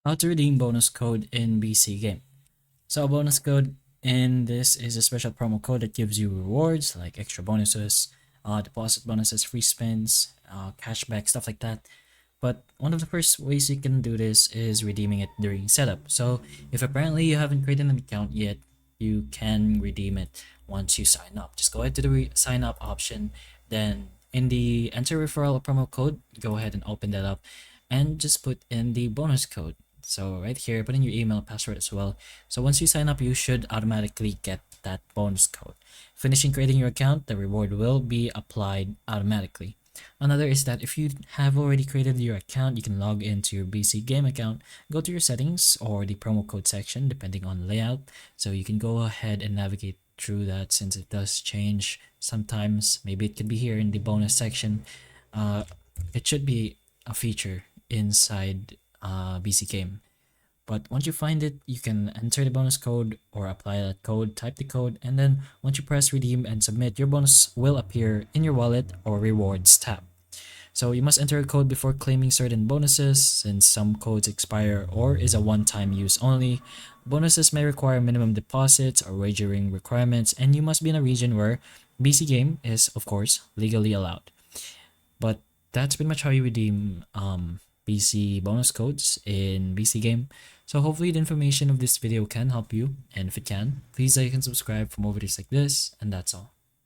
How to redeem bonus code in BC Game. So a bonus code in this is a special promo code that gives you rewards like extra bonuses, deposit bonuses, free spins, cashback, stuff like that. But one of the first ways you can do this is redeeming it during setup. So if apparently you haven't created an account yet, you can redeem it once you sign up. Just go ahead to the sign up option, then in the enter referral promo code, go ahead and open that up and just put in the bonus code. So right here, put in your email password as well. So once you sign up, you should automatically get that bonus code. Finishing creating your account, the reward will be applied automatically. Another is that if you have already created your account, you can log into your BC Game account, go to your settings or the promo code section depending on layout. So you can go ahead and navigate through that since it does change sometimes. Maybe it could be here in the bonus section. It should be a feature inside BC Game. But once you find it, you can enter the bonus code or apply that code, type the code, and then once you press redeem and submit, your bonus will appear in your wallet or rewards tab. So you must enter a code before claiming certain bonuses since some codes expire or is a one-time use only. Bonuses may require minimum deposits or wagering requirements, and you must be in a region where BC Game is, of course, legally allowed. But that's pretty much how you redeem BC bonus codes in BC Game. So hopefully the information of this video can help you, and if it can, please like and subscribe for more videos like this, and that's all.